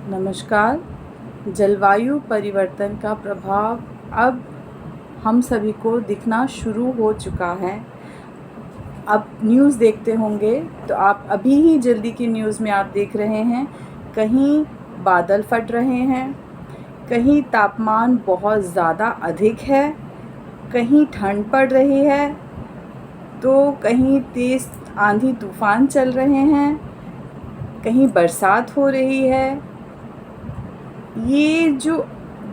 नमस्कार। जलवायु परिवर्तन का प्रभाव अब हम सभी को दिखना शुरू हो चुका है। अब न्यूज़ देखते होंगे तो आप अभी ही जल्दी की न्यूज़ में आप देख रहे हैं, कहीं बादल फट रहे हैं, कहीं तापमान बहुत ज़्यादा अधिक है, कहीं ठंड पड़ रही है, तो कहीं तेज़ आंधी तूफ़ान चल रहे हैं, कहीं बरसात हो रही है। ये जो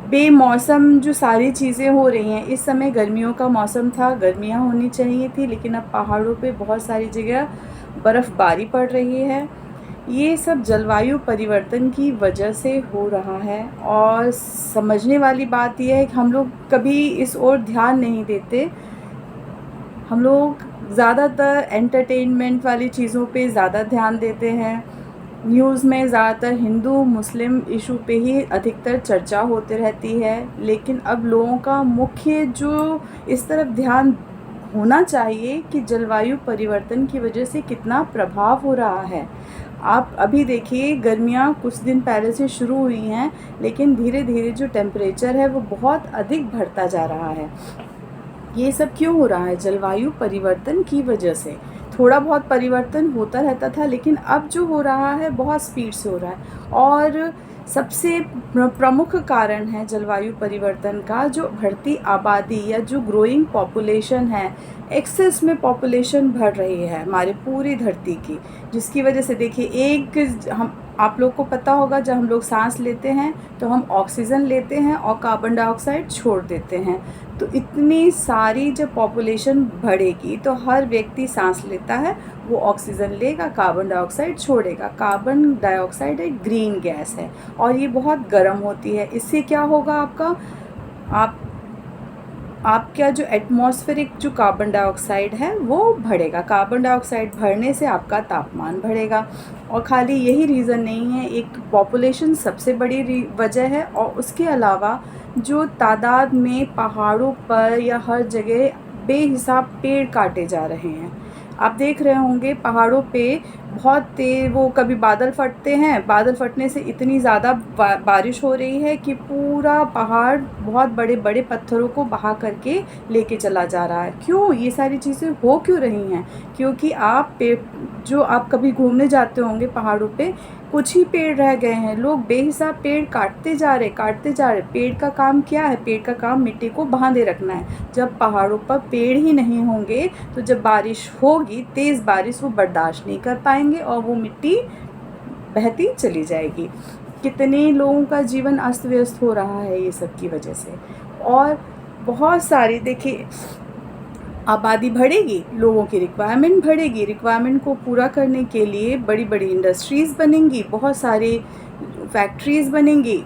बेमौसम जो सारी चीज़ें हो रही हैं, इस समय गर्मियों का मौसम था, गर्मियाँ होनी चाहिए थी, लेकिन अब पहाड़ों पे बहुत सारी जगह बर्फ़बारी पड़ रही है। ये सब जलवायु परिवर्तन की वजह से हो रहा है और समझने वाली बात ये है कि हम लोग कभी इस ओर ध्यान नहीं देते। हम लोग ज़्यादातर एंटरटेनमेंट वाली चीज़ों पे ज़्यादा ध्यान देते हैं। न्यूज़ में ज़्यादातर हिंदू मुस्लिम इशू पे ही अधिकतर चर्चा होती रहती है, लेकिन अब लोगों का मुख्य जो इस तरफ ध्यान होना चाहिए कि जलवायु परिवर्तन की वजह से कितना प्रभाव हो रहा है। आप अभी देखिए, गर्मियाँ कुछ दिन पहले से शुरू हुई हैं, लेकिन धीरे धीरे जो टेम्परेचर है वो बहुत अधिक बढ़ता जा रहा है। ये सब क्यों हो रहा है? जलवायु परिवर्तन की वजह से। थोड़ा बहुत परिवर्तन होता रहता था, लेकिन अब जो हो रहा है बहुत स्पीड से हो रहा है। और सबसे प्रमुख कारण है जलवायु परिवर्तन का जो बढ़ती आबादी या जो ग्रोइंग पॉपुलेशन है। एक्सेस में पॉपुलेशन बढ़ रही है हमारे पूरी धरती की, जिसकी वजह से देखिए, एक हम आप लोग को पता होगा, जब हम लोग सांस लेते हैं तो हम ऑक्सीजन लेते हैं और कार्बन डाइऑक्साइड छोड़ देते हैं। तो इतनी सारी जब पॉपुलेशन बढ़ेगी तो हर व्यक्ति सांस लेता है, वो ऑक्सीजन लेगा, कार्बन डाइऑक्साइड छोड़ेगा। कार्बन डाइऑक्साइड एक ग्रीन गैस है और ये बहुत गर्म होती है। इससे क्या होगा? आपका जो एटमॉस्फेरिक जो कार्बन डाइऑक्साइड है वो बढ़ेगा। कार्बन डाइऑक्साइड बढ़ने से आपका तापमान बढ़ेगा। और खाली यही रीज़न नहीं है, एक पॉपुलेशन सबसे बड़ी वजह है, और उसके अलावा जो तादाद में पहाड़ों पर या हर जगह बेहिसाब पेड़ काटे जा रहे हैं। आप देख रहे होंगे पहाड़ों पे बहुत तेज़ वो कभी बादल फटते हैं, बादल फटने से इतनी ज़्यादा बारिश हो रही है कि पूरा पहाड़ बहुत बड़े बड़े पत्थरों को बहा करके लेके चला जा रहा है। क्यों ये सारी चीज़ें हो क्यों रही हैं? क्योंकि आप कभी घूमने जाते होंगे पहाड़ों पे, कुछ ही पेड़ रह गए हैं, लोग बेहिसाब पेड़ काटते जा रहे। पेड़ का काम क्या है? पेड़ का काम मिट्टी को बांधे रखना है। जब पहाड़ों पर पेड़ ही नहीं होंगे तो जब बारिश होगी, तेज़ बारिश, वो बर्दाश्त नहीं कर पाएंगे और वो मिट्टी बहती चली जाएगी। कितने लोगों का जीवन अस्त व्यस्त हो रहा है ये सब की वजह से। और बहुत सारी देखिए, आबादी बढ़ेगी, लोगों की रिक्वायरमेंट बढ़ेगी, रिक्वायरमेंट को पूरा करने के लिए बड़ी बड़ी इंडस्ट्रीज़ बनेंगी, बहुत सारी फैक्ट्रीज़ बनेंगी।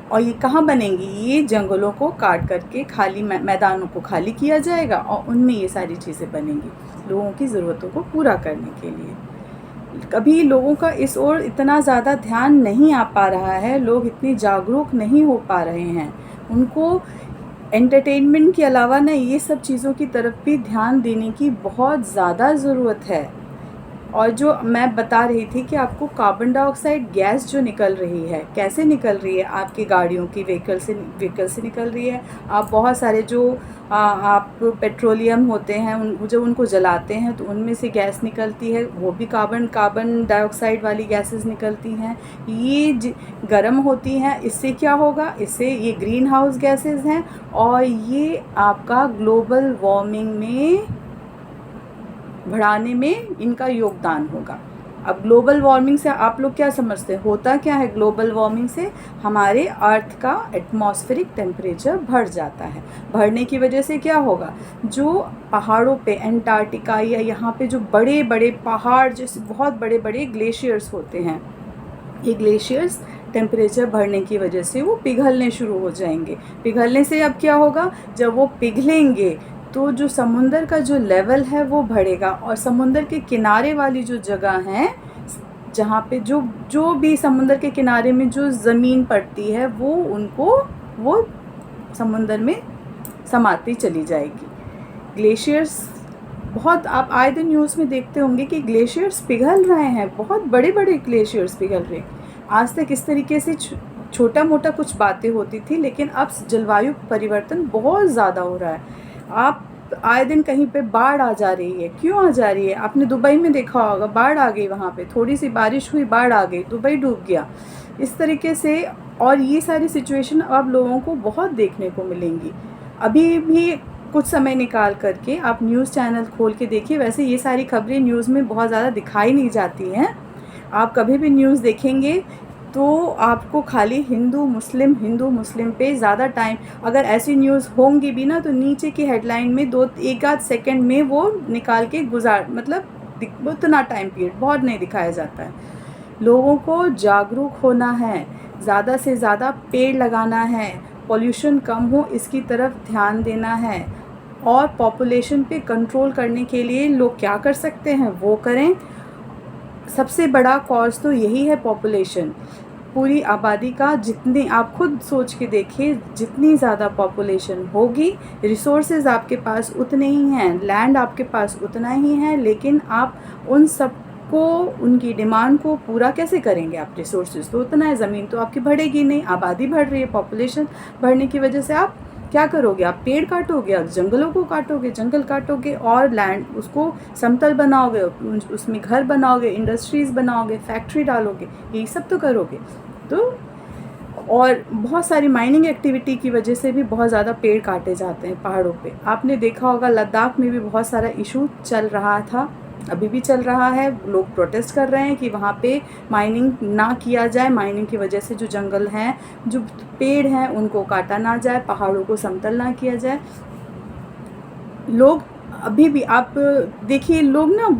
और ये कहाँ बनेंगी? ये जंगलों को काट करके खाली मैदानों को खाली किया जाएगा और उनमें ये सारी चीज़ें बनेंगी लोगों की ज़रूरतों को पूरा करने के लिए। कभी लोगों का इस ओर इतना ज़्यादा ध्यान नहीं आ पा रहा है, लोग इतनी जागरूक नहीं हो पा रहे हैं। उनको एंटरटेनमेंट के अलावा ना ये सब चीज़ों की तरफ भी ध्यान देने की बहुत ज़्यादा ज़रूरत है। और जो मैं बता रही थी कि आपको कार्बन डाइऑक्साइड गैस जो निकल रही है, कैसे निकल रही है? आपकी गाड़ियों की व्हीकल से निकल रही है। आप बहुत सारे जो आप पेट्रोलियम होते हैं जब उनको जलाते हैं तो उनमें से गैस निकलती है, वो भी कार्बन डाइऑक्साइड वाली गैसेस निकलती हैं। ये गर्म होती हैं। इससे क्या होगा? इससे ये ग्रीन हाउस गैसेस हैं और ये आपका ग्लोबल वार्मिंग में बढ़ाने में इनका योगदान होगा। अब ग्लोबल वार्मिंग से आप लोग क्या समझते हैं? होता क्या है ग्लोबल वार्मिंग से? हमारे अर्थ का एटमॉस्फेरिक टेम्परेचर बढ़ जाता है। बढ़ने की वजह से क्या होगा? जो पहाड़ों पे एंटार्क्टिका या यहाँ पे जो बड़े बड़े पहाड़, जैसे बहुत बड़े बड़े ग्लेशियर्स होते हैं, ये ग्लेशियर्स टेम्परेचर बढ़ने की वजह से वो पिघलने शुरू हो जाएंगे। पिघलने से अब क्या होगा? जब वो पिघलेंगे तो जो समुंदर का जो लेवल है वो बढ़ेगा, और समुंदर के किनारे वाली जो जगह हैं, जहाँ पे जो भी समुंदर के किनारे में जो ज़मीन पड़ती है वो समुंदर में समाती चली जाएगी। ग्लेशियर्स, बहुत आप आए दिन न्यूज़ में देखते होंगे कि ग्लेशियर्स पिघल रहे हैं, बहुत बड़े बड़े ग्लेशियर्स पिघल रहे हैं। आज तक इस तरीके से छोटा मोटा कुछ बातें होती थी, लेकिन अब जलवायु परिवर्तन बहुत ज़्यादा हो रहा है। आप आए दिन कहीं पे बाढ़ आ जा रही है, क्यों आ जा रही है? आपने दुबई में देखा होगा, बाढ़ आ गई, वहाँ पे थोड़ी सी बारिश हुई, बाढ़ आ गई, दुबई डूब गया। इस तरीके से और ये सारी सिचुएशन अब लोगों को बहुत देखने को मिलेंगी। अभी भी कुछ समय निकाल कर के आप न्यूज़ चैनल खोल के देखिए, वैसे ये सारी खबरें न्यूज़ में बहुत ज़्यादा दिखाई नहीं जाती हैं। आप कभी भी न्यूज़ देखेंगे तो आपको खाली हिंदू मुस्लिम पे ज़्यादा टाइम, अगर ऐसी न्यूज़ होंगी भी ना, तो नीचे की हेडलाइन में 2 एक आध सेकंड में वो निकाल के मतलब उतना टाइम पीरियड बहुत नहीं दिखाया जाता है। लोगों को जागरूक होना है, ज़्यादा से ज़्यादा पेड़ लगाना है, पॉल्यूशन कम हो इसकी तरफ ध्यान देना है, और पॉपुलेशन पे कंट्रोल करने के लिए लोग क्या कर सकते हैं वो करें। सबसे बड़ा कॉज़ तो यही है पॉपुलेशन। पूरी आबादी का, जितनी आप खुद सोच के देखिए, जितनी ज़्यादा पॉपुलेशन होगी, रिसोर्सेज आपके पास उतने ही हैं, लैंड आपके पास उतना ही है, लेकिन आप उन सबको, उनकी डिमांड को पूरा कैसे करेंगे? आप रिसोर्सेज तो उतना है, ज़मीन तो आपकी बढ़ेगी नहीं, आबादी बढ़ रही है, पॉपुलेशन बढ़ने की वजह से आप क्या करोगे? आप पेड़ काटोगे, आप जंगलों को काटोगे, जंगल काटोगे और लैंड उसको समतल बनाओगे, उसमें घर बनाओगे, इंडस्ट्रीज़ बनाओगे, फैक्ट्री डालोगे, यही सब तो करोगे। तो और बहुत सारी माइनिंग एक्टिविटी की वजह से भी बहुत ज़्यादा पेड़ काटे जाते हैं पहाड़ों पे। आपने देखा होगा लद्दाख में भी बहुत सारा इशू चल रहा था, अभी भी चल रहा है। लोग प्रोटेस्ट कर रहे हैं कि वहाँ पे माइनिंग ना किया जाए, माइनिंग की वजह से जो जंगल हैं, जो पेड़ हैं, उनको काटा ना जाए, पहाड़ों को समतल ना किया जाए। लोग अभी भी, आप देखिए, लोग ना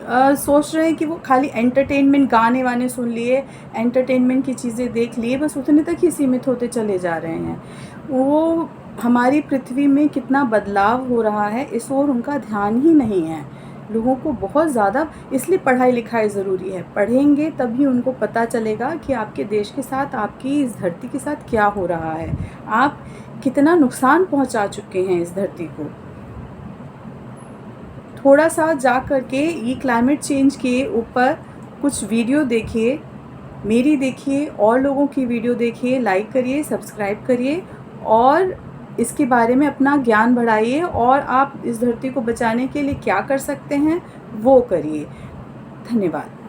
सोच रहे हैं कि वो खाली एंटरटेनमेंट, गाने वाने सुन लिए, एंटरटेनमेंट की चीज़ें देख लिए, बस उतने तक ही सीमित होते चले जा रहे हैं। वो हमारी पृथ्वी में कितना बदलाव हो रहा है इस ओर उनका ध्यान ही नहीं है। लोगों को बहुत ज़्यादा इसलिए पढ़ाई लिखाई ज़रूरी है, पढ़ेंगे तभी उनको पता चलेगा कि आपके देश के साथ, आपकी इस धरती के साथ क्या हो रहा है, आप कितना नुकसान पहुंचा चुके हैं इस धरती को। थोड़ा सा जा कर के ये क्लाइमेट चेंज के ऊपर कुछ वीडियो देखिए, मेरी देखिए, और लोगों की वीडियो देखिए, लाइक करिए, सब्सक्राइब करिए, और इसके बारे में अपना ज्ञान बढ़ाइए, और आप इस धरती को बचाने के लिए क्या कर सकते हैं वो करिए। धन्यवाद।